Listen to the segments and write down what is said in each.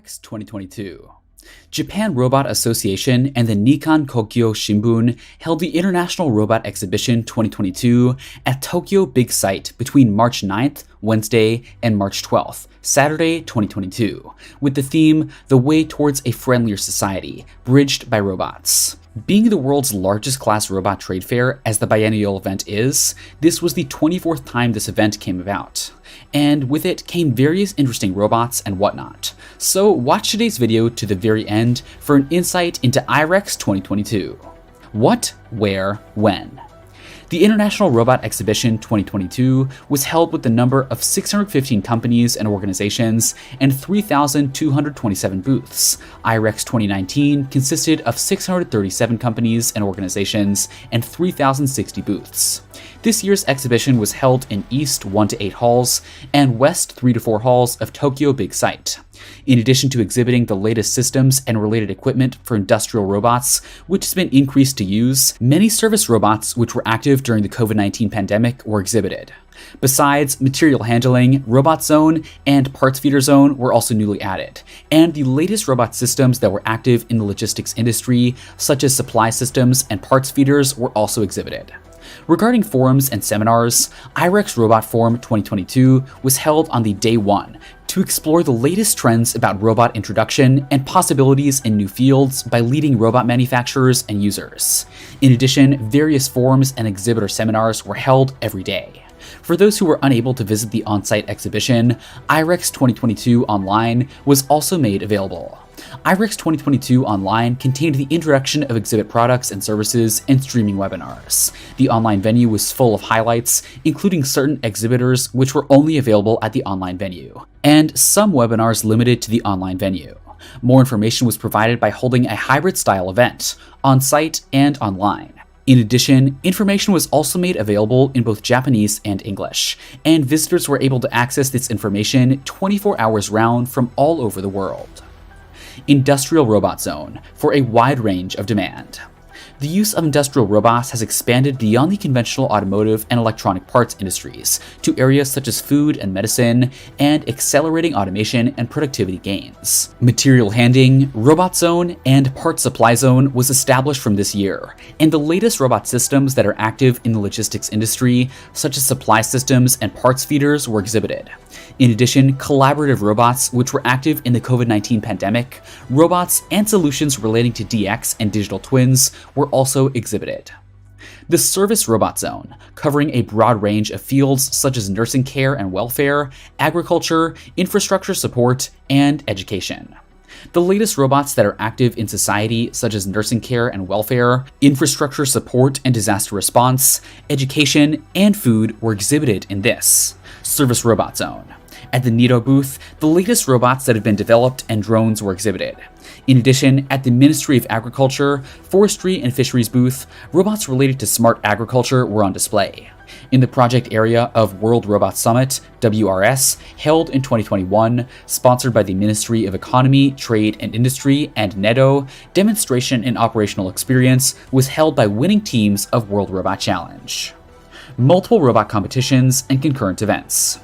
IREX 2022. Japan Robot Association and the Nikkan Kogyo Shimbun held the International Robot Exhibition 2022 at Tokyo Big Sight between March 9th, Wednesday, and March 12th, Saturday 2022, with the theme The Way Towards a Friendlier Society, Bridged by Robots. Being the world's largest class robot trade fair, as the biennial event is, this was the 24th time this event came about. And with it came various interesting robots and whatnot. So watch today's video to the very end for an insight into IREX 2022. What, where, when? The International Robot Exhibition 2022 was held with the number of 615 companies and organizations and 3,227 booths. IREX 2019 consisted of 637 companies and organizations and 3,060 booths. This year's exhibition was held in East 1 to 8 halls and West 3 to 4 halls of Tokyo Big Sight. In addition to exhibiting the latest systems and related equipment for industrial robots, which has been increased to use, many service robots which were active during the COVID-19 pandemic were exhibited. Besides, material handling, robot zone, and parts feeder zone were also newly added, and the latest robot systems that were active in the logistics industry, such as supply systems and parts feeders, were also exhibited. Regarding forums and seminars, IREX Robot Forum 2022 was held on the day 1 to explore the latest trends about robot introduction and possibilities in new fields by leading robot manufacturers and users. In addition, various forums and exhibitor seminars were held every day. For those who were unable to visit the on-site exhibition, IREX 2022 Online was also made available. IREX 2022 Online contained the introduction of exhibit products and services and streaming webinars. The online venue was full of highlights, including certain exhibitors which were only available at the online venue, and some webinars limited to the online venue. More information was provided by holding a hybrid-style event, on-site and online. In addition, information was also made available in both Japanese and English, and visitors were able to access this information 24 hours round from all over the world. Industrial Robot Zone for a wide range of demand. The use of industrial robots has expanded beyond the conventional automotive and electronic parts industries to areas such as food and medicine, and accelerating automation and productivity gains. Material handling, robot zone, and parts supply zone was established from this year, and the latest robot systems that are active in the logistics industry, such as supply systems and parts feeders, were exhibited. In addition, collaborative robots, which were active in the COVID-19 pandemic, robots, and solutions relating to DX and digital twins were also exhibited. The Service Robot Zone, covering a broad range of fields such as nursing care and welfare, agriculture, infrastructure support, and education. The latest robots that are active in society, such as nursing care and welfare, infrastructure support and disaster response, education, and food, were exhibited in this Service Robot Zone. At the NITO booth, the latest robots that have been developed and drones were exhibited. In addition, at the Ministry of Agriculture, Forestry and Fisheries booth, robots related to smart agriculture were on display. In the project area of World Robot Summit, WRS, held in 2021, sponsored by the Ministry of Economy, Trade and Industry and NEDO, demonstration and operational experience was held by winning teams of World Robot Challenge. Multiple robot competitions and concurrent events.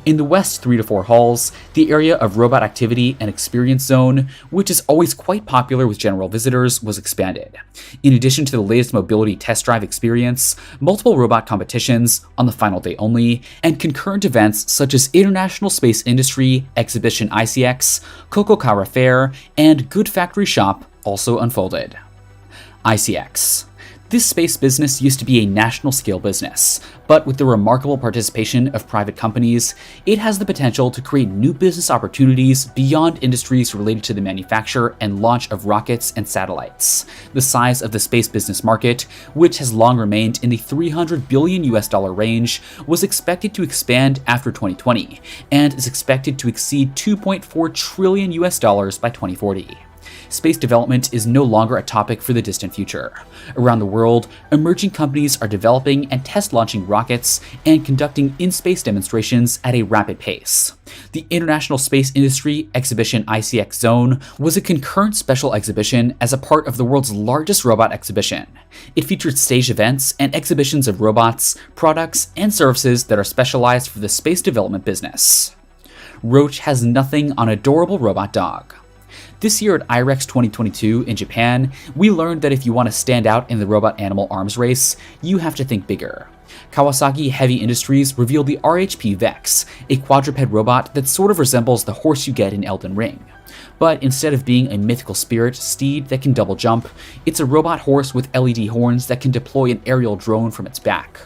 In the West 3 to 4 halls, the area of Robot Activity and Experience Zone, which is always quite popular with general visitors, was expanded. In addition to the latest mobility test drive experience, multiple robot competitions on the final day only, and concurrent events such as International Space Industry Exhibition ICX, Kokokara Fair, and Good Factory Shop also unfolded. ICX. This space business used to be a national scale business, but with the remarkable participation of private companies, it has the potential to create new business opportunities beyond industries related to the manufacture and launch of rockets and satellites. The size of the space business market, which has long remained in the $300 billion range, was expected to expand after 2020, and is expected to exceed $2.4 trillion by 2040. Space development is no longer a topic for the distant future. Around the world, emerging companies are developing and test launching rockets and conducting in-space demonstrations at a rapid pace. The International Space Industry Exhibition ICX Zone was a concurrent special exhibition as a part of the world's largest robot exhibition. It featured staged events and exhibitions of robots, products, and services that are specialized for the space development business. Roche has nothing on adorable robot dog. This year at IREX 2022 in Japan, we learned that if you want to stand out in the robot-animal arms race, you have to think bigger. Kawasaki Heavy Industries revealed the RHP Vex, a quadruped robot that sort of resembles the horse you get in Elden Ring. But instead of being a mythical spirit steed that can double jump, it's a robot horse with LED horns that can deploy an aerial drone from its back.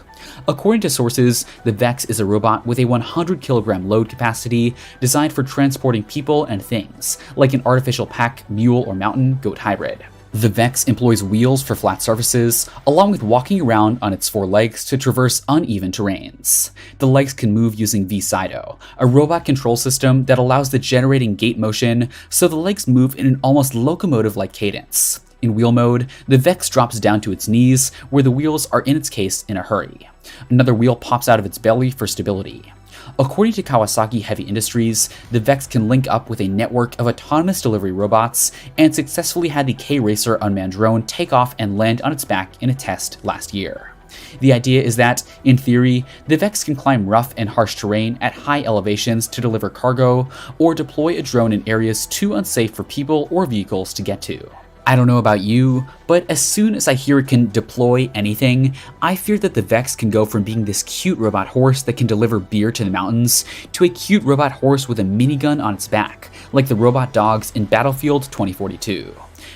According to sources, the Vex is a robot with a 100 kilogram load capacity designed for transporting people and things, like an artificial pack, mule, or mountain goat hybrid. The Vex employs wheels for flat surfaces, along with walking around on its 4 legs to traverse uneven terrains. The legs can move using V-Sido, a robot control system that allows the generating gait motion so the legs move in an almost locomotive-like cadence. In wheel mode, the Vex drops down to its knees, where the wheels are in its case in a hurry. Another wheel pops out of its belly for stability. According to Kawasaki Heavy Industries, the Vex can link up with a network of autonomous delivery robots and successfully had the K-Racer unmanned drone take off and land on its back in a test last year. The idea is that, in theory, the Vex can climb rough and harsh terrain at high elevations to deliver cargo, or deploy a drone in areas too unsafe for people or vehicles to get to. I don't know about you, but as soon as I hear it can deploy anything, I fear that the Vex can go from being this cute robot horse that can deliver beer to the mountains to a cute robot horse with a minigun on its back, like the robot dogs in Battlefield 2042.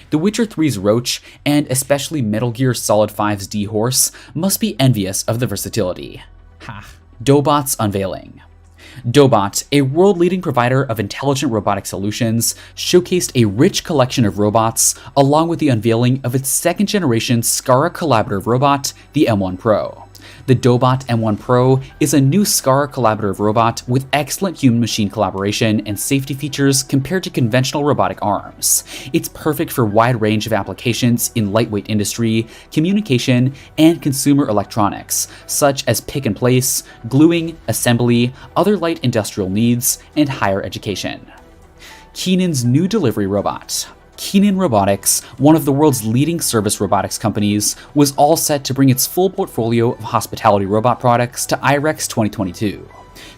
The Witcher 3's Roach, and especially Metal Gear Solid 5's D-Horse, must be envious of the versatility. Dobot's unveiling. Dobot, a world-leading provider of intelligent robotic solutions, showcased a rich collection of robots along with the unveiling of its second-generation SCARA collaborative robot, the M1 Pro. The Dobot M1 Pro is a new SCARA collaborative robot with excellent human-machine collaboration and safety features compared to conventional robotic arms. It's perfect for a wide range of applications in lightweight industry, communication, and consumer electronics, such as pick and place, gluing, assembly, other light industrial needs, and higher education. Keenan's new delivery robot. Keenan Robotics, one of the world's leading service robotics companies, was all set to bring its full portfolio of hospitality robot products to IREX 2022.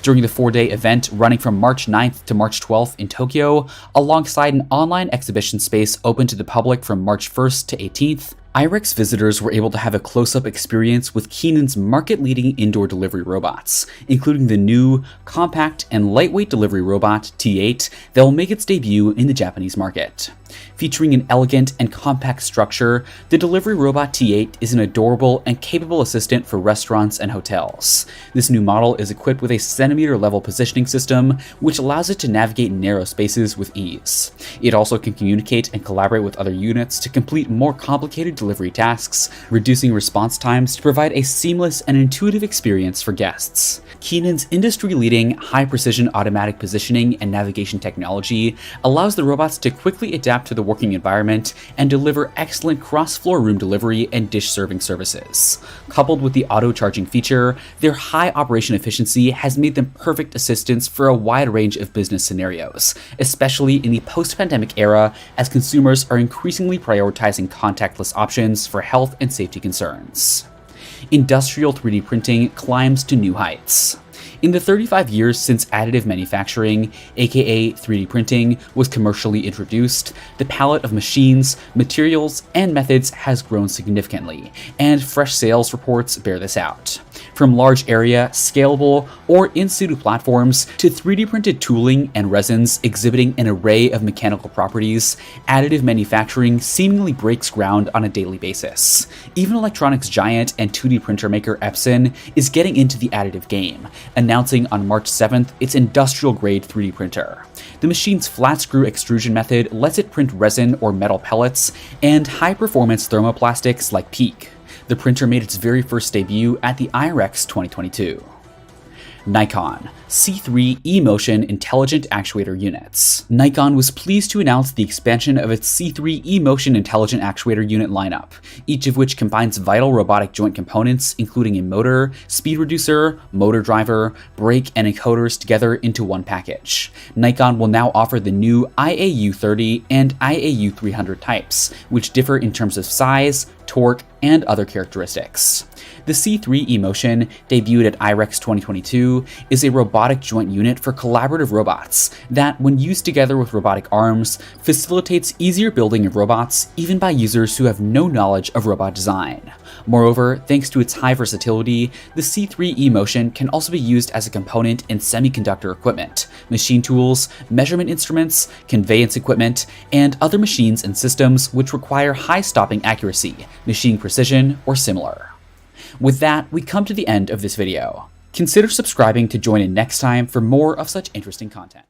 During the 4-day event running from March 9th to March 12th in Tokyo, alongside an online exhibition space open to the public from March 1st to 18th, IREX visitors were able to have a close-up experience with Keenan's market-leading indoor delivery robots, including the new, compact, and lightweight delivery robot T8 that will make its debut in the Japanese market. Featuring an elegant and compact structure, the delivery robot T8 is an adorable and capable assistant for restaurants and hotels. This new model is equipped with a centimeter-level positioning system, which allows it to navigate narrow spaces with ease. It also can communicate and collaborate with other units to complete more complicated delivery tasks, reducing response times to provide a seamless and intuitive experience for guests. Keenan's industry-leading, high-precision automatic positioning and navigation technology allows the robots to quickly adapt to the working environment and deliver excellent cross-floor room delivery and dish serving services. Coupled with the auto-charging feature, their high operation efficiency has made them perfect assistants for a wide range of business scenarios, especially in the post-pandemic era as consumers are increasingly prioritizing contactless options for health and safety concerns. Industrial 3D printing climbs to new heights. In the 35 years since additive manufacturing, aka 3D printing, was commercially introduced, the palette of machines, materials, and methods has grown significantly, and fresh sales reports bear this out. From large area, scalable, or in situ platforms to 3D printed tooling and resins exhibiting an array of mechanical properties, additive manufacturing seemingly breaks ground on a daily basis. Even electronics giant and 2D printer maker Epson is getting into the additive game, announcing on March 7th its industrial-grade 3D printer. The machine's flat screw extrusion method lets it print resin or metal pellets and high-performance thermoplastics like PEEK. The printer made its very first debut at the IREX 2022. Nikon C3 eMotion Intelligent Actuator Units. Nikon was pleased to announce the expansion of its C3 eMotion Intelligent Actuator Unit lineup, each of which combines vital robotic joint components including a motor, speed reducer, motor driver, brake, and encoders together into one package. Nikon will now offer the new IAU30 and IAU300 types, which differ in terms of size, torque, and other characteristics. The C3 eMotion, debuted at IREX 2022, is a robotic joint unit for collaborative robots that, when used together with robotic arms, facilitates easier building of robots even by users who have no knowledge of robot design. Moreover, thanks to its high versatility, the C3 eMotion can also be used as a component in semiconductor equipment, machine tools, measurement instruments, conveyance equipment, and other machines and systems which require high stopping accuracy, machine precision, or similar. With that, we come to the end of this video. Consider subscribing to join in next time for more of such interesting content.